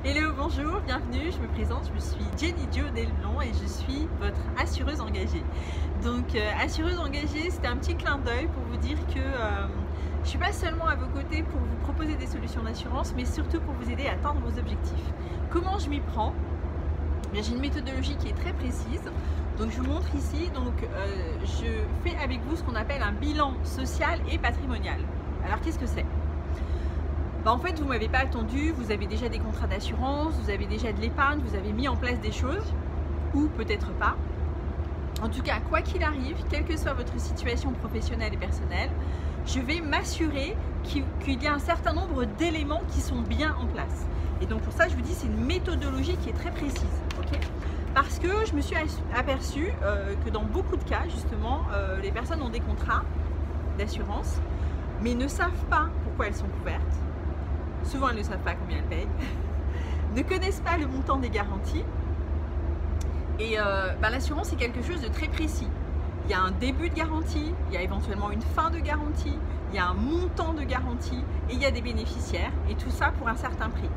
Hello, bonjour, bienvenue, je me présente, je suis Jenny Dio Delblon et je suis votre assureuse engagée. Donc assureuse engagée, c'était un petit clin d'œil pour vous dire que je ne suis pas seulement à vos côtés pour vous proposer des solutions d'assurance, mais surtout pour vous aider à atteindre vos objectifs. Comment je m'y prends? J'ai une méthodologie qui est très précise, donc je vous montre ici. Donc je fais avec vous ce qu'on appelle un bilan social et patrimonial. Alors qu'est-ce que c'est? En fait, vous ne m'avez pas attendu, vous avez déjà des contrats d'assurance, vous avez déjà de l'épargne, vous avez mis en place des choses, ou peut-être pas. En tout cas, quoi qu'il arrive, quelle que soit votre situation professionnelle et personnelle, je vais m'assurer qu'il y a un certain nombre d'éléments qui sont bien en place. Et donc pour ça, je vous dis, c'est une méthodologie qui est très précise. Okay, parce que je me suis aperçue que dans beaucoup de cas, justement, les personnes ont des contrats d'assurance, mais ne savent pas pourquoi elles sont couvertes. Souvent, elles ne savent pas combien elles payent, ne connaissent pas le montant des garanties. Et l'assurance, c'est quelque chose de très précis. Il y a un début de garantie, il y a éventuellement une fin de garantie, il y a un montant de garantie et il y a des bénéficiaires. Et tout ça pour un certain prix.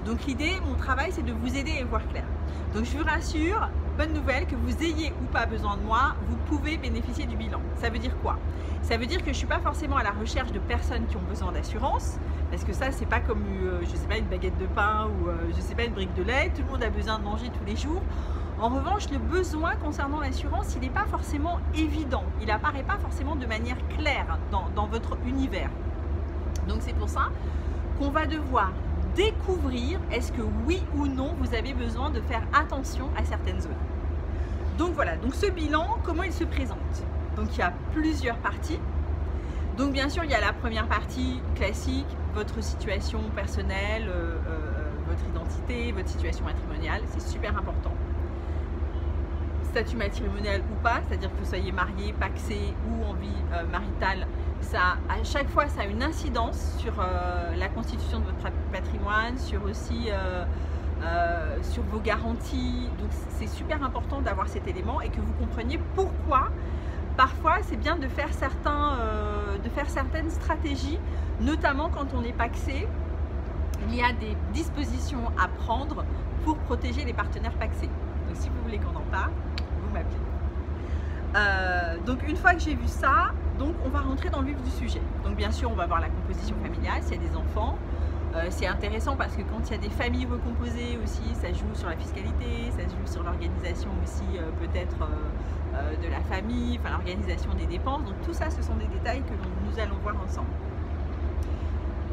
Donc l'idée, mon travail, c'est de vous aider à y voir clair. Donc je vous rassure, bonne nouvelle, que vous ayez ou pas besoin de moi, vous pouvez bénéficier du bilan. Ça veut dire quoi? Ça veut dire que je ne suis pas forcément à la recherche de personnes qui ont besoin d'assurance, parce que ça, c'est pas comme, je sais pas, une baguette de pain ou je sais pas, une brique de lait. Tout le monde a besoin de manger tous les jours. En revanche, le besoin concernant l'assurance, il n'est pas forcément évident. Il n'apparaît pas forcément de manière claire dans votre univers. Donc c'est pour ça qu'on va devoir découvrir est-ce que oui ou non vous avez besoin de faire attention à certaines zones. Donc voilà, donc ce bilan, comment il se présente? Donc il y a plusieurs parties. Donc bien sûr, il y a la première partie classique, votre situation personnelle, votre identité, votre situation matrimoniale, c'est super important. Statut matrimonial ou pas, c'est-à-dire que vous soyez marié, pacsé ou en vie maritale, ça, à chaque fois, ça a une incidence sur la constitution de votre patrimoine, sur aussi sur vos garanties. Donc c'est super important d'avoir cet élément et que vous compreniez pourquoi parfois c'est bien de faire certaines stratégies, notamment quand on est pacsé. Il y a des dispositions à prendre pour protéger les partenaires pacsés. Donc si vous voulez qu'on en parle, vous m'appelez. Donc une fois que j'ai vu ça, donc on va rentrer dans le vif du sujet. Donc bien sûr, on va voir la composition familiale, s'il y a des enfants. C'est intéressant parce que quand il y a des familles recomposées aussi, ça joue sur la fiscalité, ça joue sur l'organisation aussi peut-être de la famille, enfin l'organisation des dépenses. Donc tout ça, ce sont des détails que nous allons voir ensemble.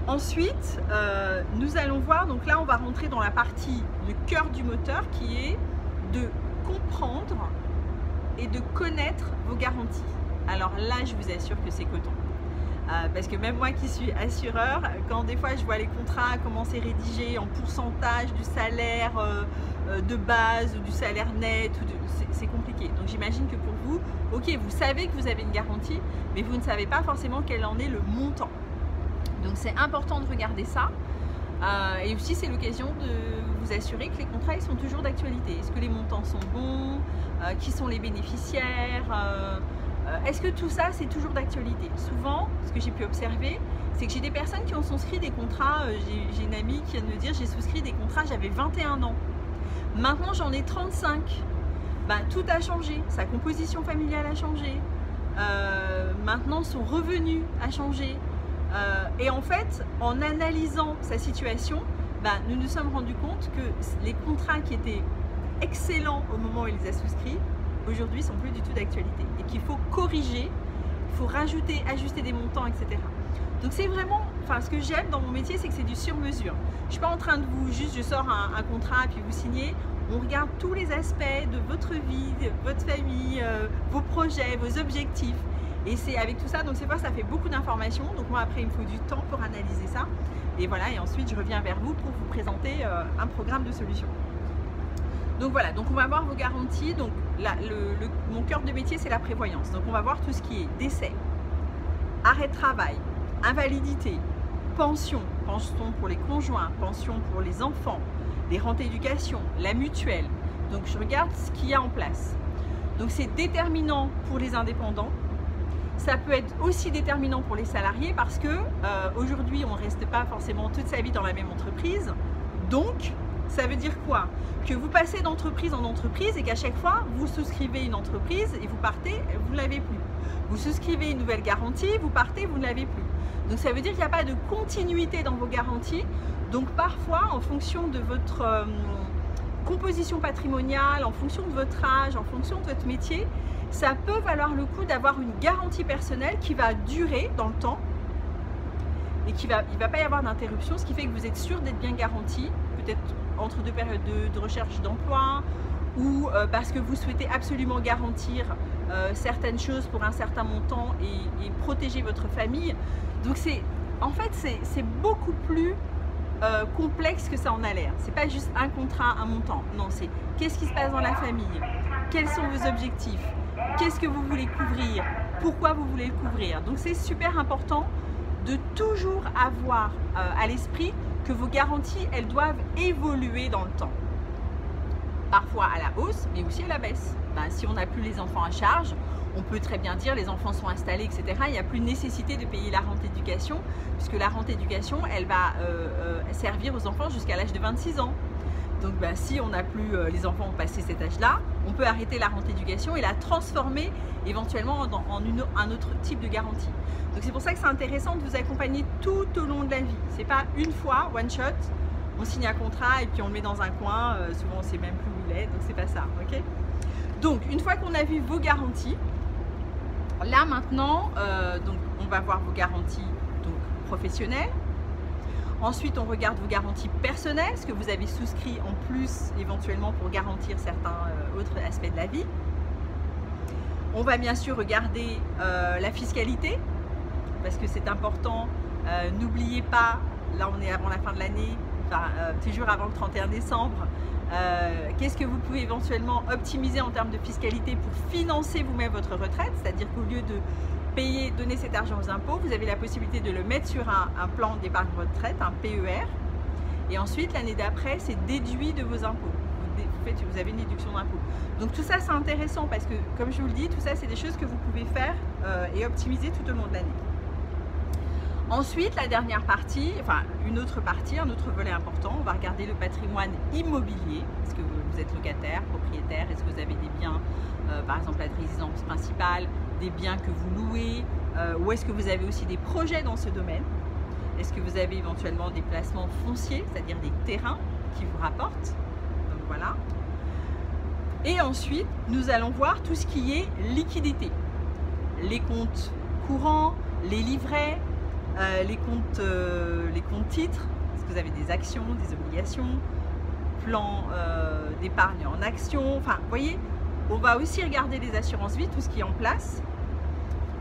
Ensuite, nous allons voir, donc là on va rentrer dans la partie, le cœur du moteur qui est de comprendre et de connaître vos garanties. Alors là, je vous assure que c'est coton. Parce que même moi qui suis assureur, quand des fois je vois les contrats, comment c'est rédigé en pourcentage du salaire de base ou du salaire net, c'est compliqué. Donc j'imagine que pour vous, ok, vous savez que vous avez une garantie, mais vous ne savez pas forcément quel en est le montant. Donc c'est important de regarder ça. Et aussi c'est l'occasion de vous assurer que les contrats ils sont toujours d'actualité. Est-ce que les montants sont bons? Qui sont les bénéficiaires? Est-ce que tout ça c'est toujours d'actualité? Souvent, ce que j'ai pu observer, c'est que j'ai des personnes qui ont souscrit des contrats. J'ai une amie qui vient de me dire j'ai souscrit des contrats, j'avais 21 ans. Maintenant j'en ai 35. Tout a changé. Sa composition familiale a changé. Maintenant son revenu a changé. Et en fait, en analysant sa situation, nous nous sommes rendus compte que les contrats qui étaient excellents au moment où il les a souscrits, aujourd'hui, sont plus du tout d'actualité. Et qu'il faut corriger, il faut rajouter, ajuster des montants, etc. Donc c'est vraiment, ce que j'aime dans mon métier, c'est que c'est du sur-mesure. Je ne suis pas en train de je sors un contrat et puis vous signez. On regarde tous les aspects de votre vie, de votre famille, vos projets, vos objectifs. Et c'est avec tout ça, donc c'est pas, ça fait beaucoup d'informations. Donc moi après il me faut du temps pour analyser ça. Et voilà, et ensuite je reviens vers vous pour vous présenter un programme de solutions. Donc voilà, donc on va voir vos garanties. Donc là, mon cœur de métier c'est la prévoyance. Donc on va voir tout ce qui est décès, arrêt de travail, invalidité, pension, pension pour les conjoints, pension pour les enfants, les rentes éducation, la mutuelle. Donc je regarde ce qu'il y a en place. Donc c'est déterminant pour les indépendants. Ça peut être aussi déterminant pour les salariés parce que aujourd'hui on ne reste pas forcément toute sa vie dans la même entreprise. Donc Ça veut dire quoi? Que vous passez d'entreprise en entreprise et qu'à chaque fois, vous souscrivez une entreprise et vous partez, vous ne l'avez plus. Vous souscrivez une nouvelle garantie, vous partez, vous ne l'avez plus. Donc ça veut dire qu'il n'y a pas de continuité dans vos garanties. Donc parfois, en fonction de votre composition patrimoniale, en fonction de votre âge, en fonction de votre métier, ça peut valoir le coup d'avoir une garantie personnelle qui va durer dans le temps et il ne va pas y avoir d'interruption, ce qui fait que vous êtes sûr d'être bien garanti, peut-être entre deux périodes de recherche d'emploi ou parce que vous souhaitez absolument garantir certaines choses pour un certain montant et protéger votre famille. Donc en fait, c'est beaucoup plus complexe que ça en a l'air. C'est pas juste un contrat, un montant. Non, c'est qu'est-ce qui se passe dans la famille, quels sont vos objectifs, qu'est-ce que vous voulez couvrir, pourquoi vous voulez le couvrir. Donc c'est super important de toujours avoir à l'esprit que vos garanties, elles doivent évoluer dans le temps. Parfois à la hausse, mais aussi à la baisse. Ben, si on n'a plus les enfants à charge, on peut très bien dire les enfants sont installés, etc. Il n'y a plus nécessité de payer la rente éducation, puisque la rente éducation, elle va servir aux enfants jusqu'à l'âge de 26 ans. Donc ben, si on n'a plus, les enfants ont passé cet âge-là, on peut arrêter la rente éducation et la transformer éventuellement en un autre type de garantie. Donc c'est pour ça que c'est intéressant de vous accompagner tout au long de la vie. C'est pas une fois, one shot, on signe un contrat et puis on le met dans un coin, souvent on ne sait même plus où il est, donc c'est pas ça, ok? Donc une fois qu'on a vu vos garanties, là maintenant, donc on va voir vos garanties donc, professionnelles. Ensuite, on regarde vos garanties personnelles, ce que vous avez souscrit en plus éventuellement pour garantir certains autres aspects de la vie. On va bien sûr regarder la fiscalité, parce que c'est important. N'oubliez pas, là on est avant la fin de l'année, enfin, toujours avant le 31 décembre, qu'est-ce que vous pouvez éventuellement optimiser en termes de fiscalité pour financer vous-même votre retraite, c'est-à-dire qu'au lieu de payer, donner cet argent aux impôts, vous avez la possibilité de le mettre sur un plan d'épargne retraite, un PER, et ensuite l'année d'après c'est déduit de vos impôts. Vous avez une déduction d'impôt. Donc tout ça c'est intéressant parce que comme je vous le dis, tout ça c'est des choses que vous pouvez faire et optimiser tout au long de l'année. Ensuite, la dernière partie, enfin une autre partie, un autre volet important, on va regarder le patrimoine immobilier. Est-ce que vous êtes locataire, propriétaire, est-ce que vous avez des biens, par exemple la résidence principale, des biens que vous louez, ou est-ce que vous avez aussi des projets dans ce domaine? Est-ce que vous avez éventuellement des placements fonciers, c'est-à-dire des terrains qui vous rapportent? Donc voilà. Et ensuite, nous allons voir tout ce qui est liquidité. Les comptes courants, les livrets, les comptes titres, est-ce que vous avez des actions, des obligations, plan d'épargne en actions, enfin, vous voyez, on va aussi regarder les assurances vie, tout ce qui est en place.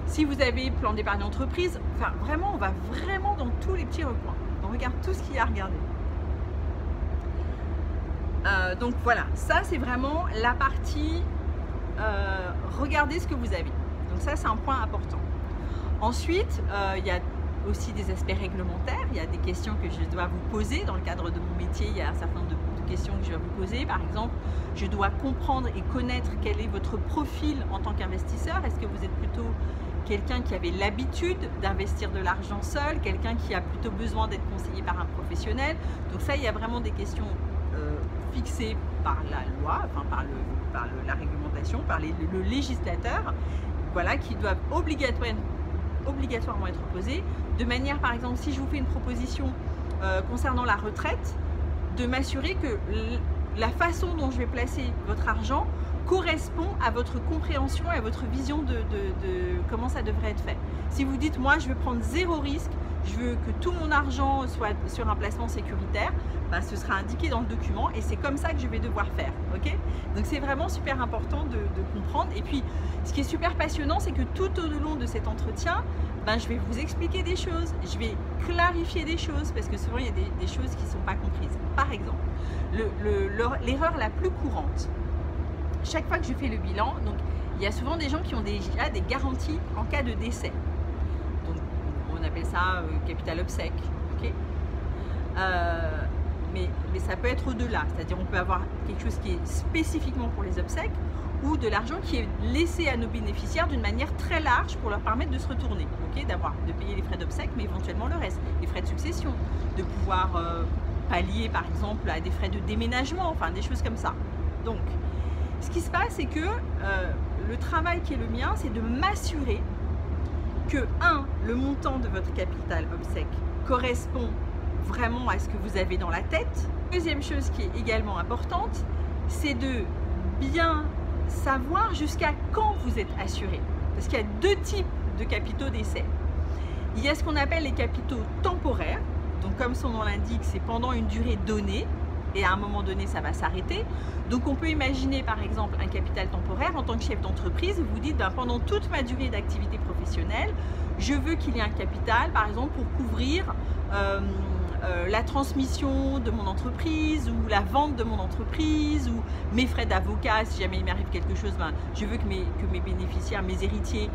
Si vous avez plan d'épargne entreprise, enfin, vraiment, on va vraiment dans tous les petits recoins. On regarde tout ce qu'il y a à regarder. Donc voilà, ça c'est vraiment la partie regardez ce que vous avez. Donc ça c'est un point important. Ensuite, il y a aussi des aspects réglementaires, il y a des questions que je dois vous poser dans le cadre de mon métier, il y a un certain nombre de questions que je dois vous poser. Par exemple, je dois comprendre et connaître quel est votre profil en tant qu'investisseur. Est-ce que vous êtes plutôt quelqu'un qui avait l'habitude d'investir de l'argent seul, quelqu'un qui a plutôt besoin d'être conseillé par un professionnel? Donc ça, il y a vraiment des questions fixées par la loi, enfin par la réglementation, par le législateur, voilà, qui doivent obligatoirement être posées, de manière, par exemple, si je vous fais une proposition concernant la retraite, de m'assurer que la façon dont je vais placer votre argent correspond à votre compréhension et à votre vision de comment ça devrait être fait. Si vous dites, moi, je veux prendre zéro risque, je veux que tout mon argent soit sur un placement sécuritaire, ben, ce sera indiqué dans le document et c'est comme ça que je vais devoir faire. Okay, donc c'est vraiment super important de comprendre. Et puis, ce qui est super passionnant, c'est que tout au long de cet entretien, ben, je vais vous expliquer des choses, je vais clarifier des choses, parce que souvent, il y a des choses qui ne sont pas comprises. Par exemple, l'erreur la plus courante, chaque fois que je fais le bilan, donc, il y a souvent des gens qui ont déjà des garanties en cas de décès. Donc, on appelle ça capital obsèque. Okay, mais ça peut être au-delà, c'est-à-dire on peut avoir quelque chose qui est spécifiquement pour les obsèques ou de l'argent qui est laissé à nos bénéficiaires d'une manière très large pour leur permettre de se retourner, okay, de payer les frais d'obsèques, mais éventuellement le reste, les frais de succession, de pouvoir pallier par exemple à des frais de déménagement, enfin des choses comme ça. Donc, ce qui se passe, c'est que le travail qui est le mien, c'est de m'assurer que, le montant de votre capital obsèque correspond vraiment à ce que vous avez dans la tête. Deuxième chose qui est également importante, c'est de bien savoir jusqu'à quand vous êtes assuré. Parce qu'il y a deux types de capitaux décès. Il y a ce qu'on appelle les capitaux temporaires. Donc comme son nom l'indique, c'est pendant une durée donnée. Et à un moment donné, ça va s'arrêter. Donc on peut imaginer par exemple un capital temporaire en tant que chef d'entreprise. Vous dites, pendant toute ma durée d'activité professionnelle, je veux qu'il y ait un capital, par exemple, pour couvrir la transmission de mon entreprise ou la vente de mon entreprise ou mes frais d'avocat. Si jamais il m'arrive quelque chose, je veux que mes bénéficiaires, mes héritiers,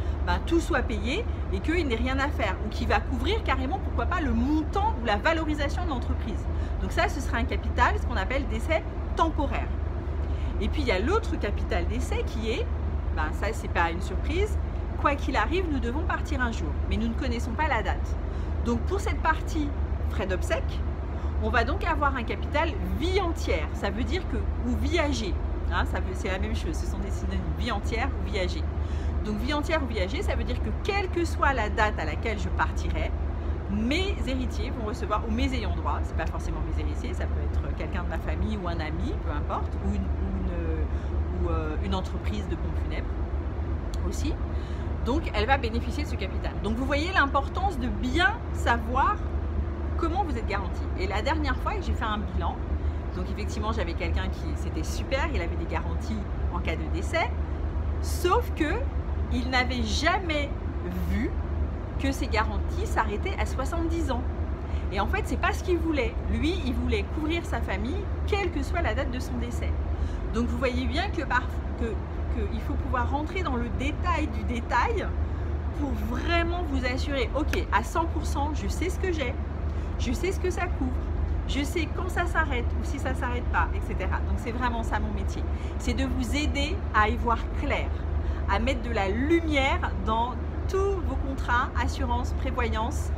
tout soit payé et qu'il n'ait rien à faire, ou qui va couvrir carrément, pourquoi pas, le montant ou la valorisation de l'entreprise. Donc ça, ce sera un capital, ce qu'on appelle décès temporaire. Et puis il y a l'autre capital décès qui est, ça c'est pas une surprise, quoi qu'il arrive, nous devons partir un jour, mais nous ne connaissons pas la date. Donc pour cette partie frais d'obsèques, on va donc avoir un capital vie entière. Ça veut dire que, ou vie âgée, c'est la même chose, ce sont des synonymes, vie entière ou vie âgée. Donc vie entière ou vie âgée, ça veut dire que quelle que soit la date à laquelle je partirai, mes héritiers vont recevoir, ou mes ayants droit, c'est pas forcément mes héritiers, ça peut être quelqu'un de ma famille ou un ami, peu importe, ou une entreprise de pompes funèbres aussi. Donc elle va bénéficier de ce capital. Donc vous voyez l'importance de bien savoir comment vous êtes garanti. Et la dernière fois, j'ai fait un bilan. Donc effectivement, j'avais quelqu'un qui, c'était super, il avait des garanties en cas de décès, sauf que il n'avait jamais vu que ces garanties s'arrêtaient à 70 ans. Et en fait, c'est pas ce qu'il voulait. Lui, il voulait couvrir sa famille, quelle que soit la date de son décès. Donc vous voyez bien que il faut pouvoir rentrer dans le détail du détail pour vraiment vous assurer, ok, à 100%, je sais ce que j'ai, je sais ce que ça couvre, je sais quand ça s'arrête ou si ça ne s'arrête pas, etc. Donc c'est vraiment ça mon métier. C'est de vous aider à y voir clair, à mettre de la lumière dans tous vos contrats, assurance, prévoyance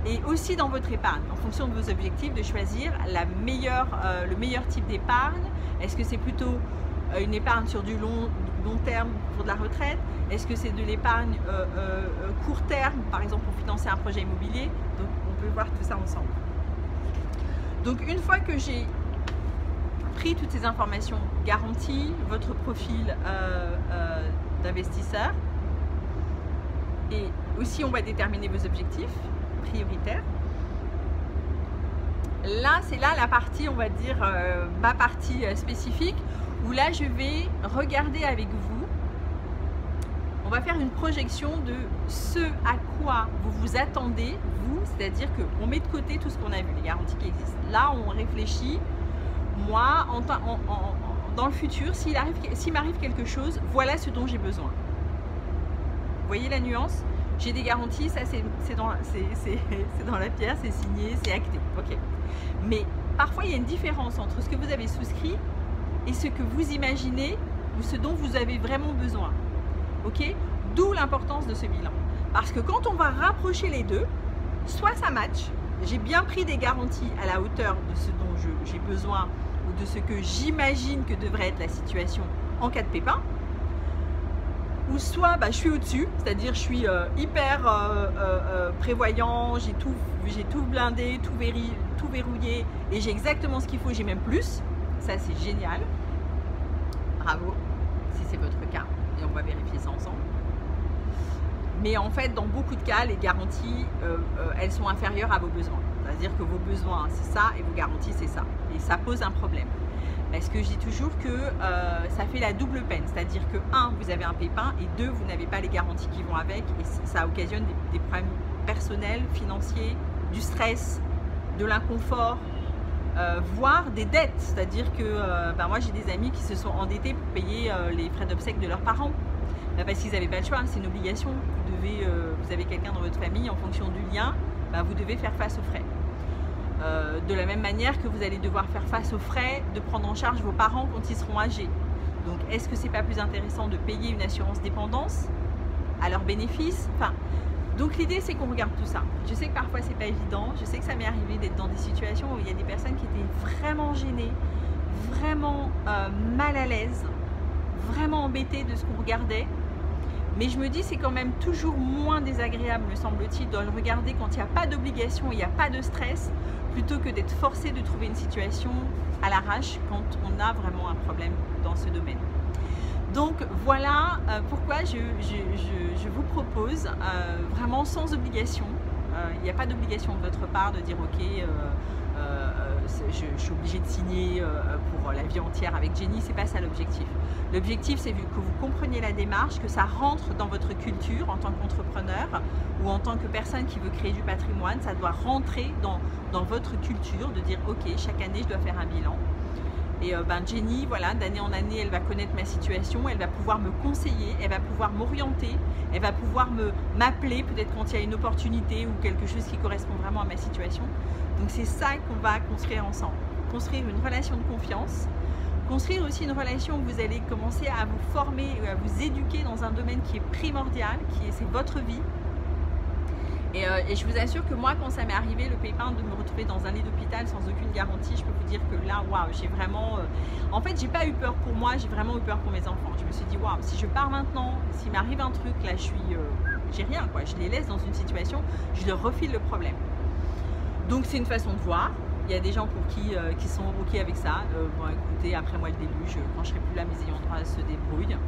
et aussi dans votre épargne. En fonction de vos objectifs, de choisir le meilleur type d'épargne. Est-ce que c'est plutôt une épargne sur du long terme pour de la retraite? Est-ce que c'est de l'épargne court terme, par exemple pour financer un projet immobilier? Donc on peut voir tout ça ensemble. Donc une fois que j'ai pris toutes ces informations, garanties, votre profil d'investisseur, et aussi on va déterminer vos objectifs prioritaires. Là, c'est là la partie, on va dire, ma partie spécifique, où là je vais regarder avec vous, on va faire une projection de ce à quoi vous vous attendez, vous, c'est-à-dire qu'on met de côté tout ce qu'on a vu, les garanties qui existent. Là, on réfléchit, moi, dans le futur, s'il m'arrive quelque chose, voilà ce dont j'ai besoin. Vous voyez la nuance? J'ai des garanties, ça c'est dans la pierre, c'est signé, c'est acté. Ok. Mais parfois, il y a une différence entre ce que vous avez souscrit et ce que vous imaginez ou ce dont vous avez vraiment besoin. Ok? D'où l'importance de ce bilan. Parce que quand on va rapprocher les deux, soit ça match, j'ai bien pris des garanties à la hauteur de ce dont j'ai besoin ou de ce que j'imagine que devrait être la situation en cas de pépin, ou soit je suis au-dessus, c'est-à-dire je suis hyper prévoyant, j'ai tout blindé, tout verrouillé et j'ai exactement ce qu'il faut, j'ai même plus. Ça c'est génial, bravo si c'est votre cas et on va vérifier ça ensemble. Mais en fait dans beaucoup de cas les garanties elles sont inférieures à vos besoins, c'est-à-dire que vos besoins c'est ça et vos garanties c'est ça, et ça pose un problème. Parce que je dis toujours que ça fait la double peine, c'est-à-dire que 1, vous avez un pépin et 2, vous n'avez pas les garanties qui vont avec et ça occasionne des problèmes personnels, financiers, du stress, de l'inconfort, voire des dettes. C'est-à-dire que moi j'ai des amis qui se sont endettés pour payer les frais d'obsèques de leurs parents. Parce qu'ils n'avaient pas le choix, c'est une obligation. Vous avez quelqu'un dans votre famille, en fonction du lien, vous devez faire face aux frais. De la même manière que vous allez devoir faire face aux frais de prendre en charge vos parents quand ils seront âgés. Donc est-ce que c'est pas plus intéressant de payer une assurance dépendance à leur bénéfice? Enfin, Donc l'idée c'est qu'on regarde tout ça. Je sais que parfois c'est pas évident, je sais que ça m'est arrivé d'être dans des situations où il y a des personnes qui étaient vraiment gênées, vraiment mal à l'aise, vraiment embêtées de ce qu'on regardait. Mais je me dis c'est quand même toujours moins désagréable, me semble-t-il, de le regarder quand il n'y a pas d'obligation, il n'y a pas de stress, plutôt que d'être forcé de trouver une situation à l'arrache quand on a vraiment un problème dans ce domaine. Donc voilà pourquoi je vous propose vraiment sans obligation, il n'y a pas d'obligation de votre part de dire ok, je suis obligée de signer pour la vie entière avec Jenny, c'est pas ça l'objectif. L'objectif c'est que vous compreniez la démarche, que ça rentre dans votre culture en tant qu'entrepreneur ou en tant que personne qui veut créer du patrimoine, ça doit rentrer dans votre culture de dire ok, chaque année je dois faire un bilan. Et Jenny, voilà, d'année en année, elle va connaître ma situation, elle va pouvoir me conseiller, elle va pouvoir m'orienter, elle va pouvoir m'appeler peut-être quand il y a une opportunité ou quelque chose qui correspond vraiment à ma situation. Donc c'est ça qu'on va construire ensemble. Construire une relation de confiance, construire aussi une relation où vous allez commencer à vous former, à vous éduquer dans un domaine qui est primordial, c'est votre vie. Et je vous assure que moi, quand ça m'est arrivé, le pépin, de me retrouver dans un lit d'hôpital sans aucune garantie, je peux vous dire que là, waouh, j'ai vraiment... en fait, j'ai pas eu peur pour moi, j'ai vraiment eu peur pour mes enfants. Je me suis dit, waouh, si je pars maintenant, s'il m'arrive un truc, là, j'ai rien, quoi. Je les laisse dans une situation, je leur refile le problème. Donc, c'est une façon de voir. Il y a des gens pour qui sont OK avec ça. Bon, écoutez, après moi, le déluge, quand je serai plus là, mes ayants droit se débrouillent.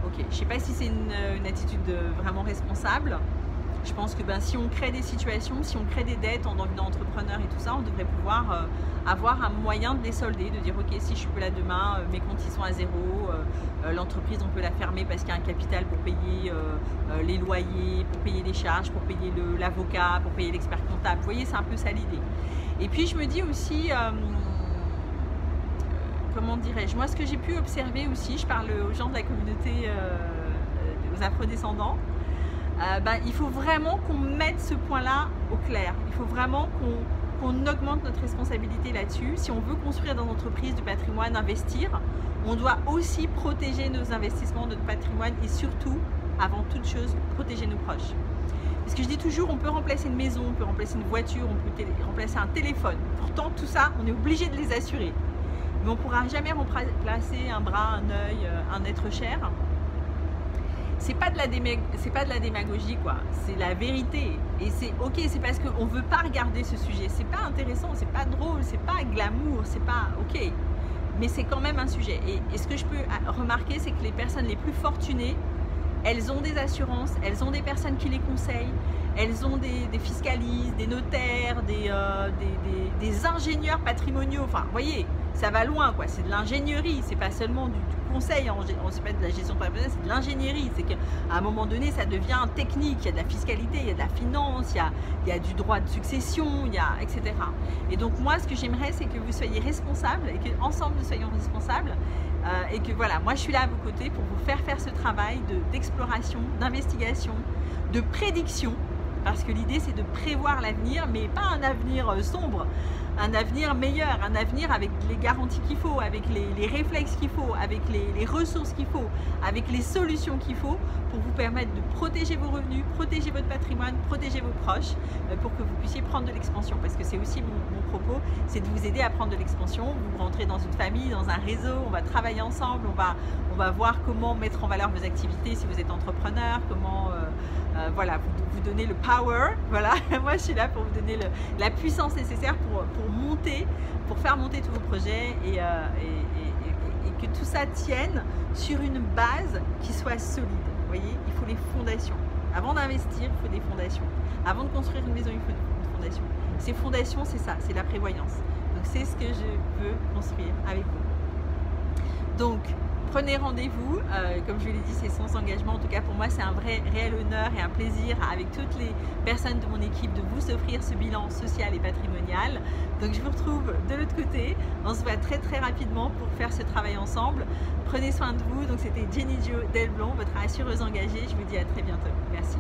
OK, je sais pas si c'est une attitude vraiment responsable. Je pense que si on crée des situations, si on crée des dettes en devenant entrepreneur et tout ça, on devrait pouvoir avoir un moyen de les solder, de dire ok, si je suis plus là demain, mes comptes ils sont à zéro, l'entreprise on peut la fermer parce qu'il y a un capital pour payer les loyers, pour payer les charges, pour payer l'avocat, pour payer l'expert comptable. Vous voyez, c'est un peu ça l'idée. Et puis je me dis aussi, comment dirais-je, moi ce que j'ai pu observer aussi, je parle aux gens de la communauté, aux afrodescendants, il faut vraiment qu'on mette ce point-là au clair. Il faut vraiment qu'on augmente notre responsabilité là-dessus. Si on veut construire dans l'entreprise du patrimoine, investir, on doit aussi protéger nos investissements, notre patrimoine et surtout, avant toute chose, protéger nos proches. Parce que je dis toujours, on peut remplacer une maison, on peut remplacer une voiture, on peut remplacer un téléphone. Pourtant, tout ça, on est obligé de les assurer. Mais on ne pourra jamais remplacer un bras, un œil, un être cher. C'est pas de la démagogie, quoi. C'est la vérité. Et c'est ok, c'est parce qu'on veut pas regarder ce sujet. C'est pas intéressant, c'est pas drôle, c'est pas glamour, c'est pas ok. Mais c'est quand même un sujet. Et ce que je peux remarquer, c'est que les personnes les plus fortunées, elles ont des assurances, elles ont des personnes qui les conseillent, elles ont des fiscalistes, des notaires, des ingénieurs patrimoniaux. Enfin, vous voyez, ça va loin, quoi. C'est de l'ingénierie, c'est pas seulement du conseil, c'est pas de la gestion patrimoniale, c'est de l'ingénierie. C'est qu'à un moment donné, ça devient technique. Il y a de la fiscalité, il y a de la finance, il y a du droit de succession, etc. Et donc moi, ce que j'aimerais, c'est que vous soyez responsables et qu'ensemble nous soyons responsables. Et que voilà, moi je suis là à vos côtés pour vous faire ce travail d'exploration, d'investigation, de prédiction, parce que l'idée c'est de prévoir l'avenir, mais pas un avenir sombre, un avenir meilleur, un avenir avec les garanties qu'il faut, avec les réflexes qu'il faut, avec les ressources qu'il faut, avec les solutions qu'il faut pour vous permettre de protéger vos revenus, protéger votre patrimoine, protéger vos proches, pour que vous puissiez prendre de l'expansion. Parce que c'est aussi mon propos, c'est de vous aider à prendre de l'expansion. Vous rentrez dans une famille, dans un réseau, on va travailler ensemble, on va voir comment mettre en valeur vos activités si vous êtes entrepreneur, comment voilà, vous donner le power. Voilà, moi je suis là pour vous donner la puissance nécessaire pour faire monter tous vos projets et que tout ça tienne sur une base qui soit solide. Vous voyez, il faut les fondations. Avant d'investir, il faut des fondations. Avant de construire une maison, il faut une fondation. Ces fondations, c'est ça, c'est la prévoyance. Donc c'est ce que je veux construire avec vous. Donc, prenez rendez-vous, comme je vous l'ai dit, c'est sans engagement. En tout cas, pour moi, c'est un vrai, réel honneur et un plaisir avec toutes les personnes de mon équipe de vous offrir ce bilan social et patrimonial. Donc, je vous retrouve de l'autre côté. On se voit très, très rapidement pour faire ce travail ensemble. Prenez soin de vous. Donc, c'était Jenny Jo Delblond, votre assureuse engagée. Je vous dis à très bientôt. Merci.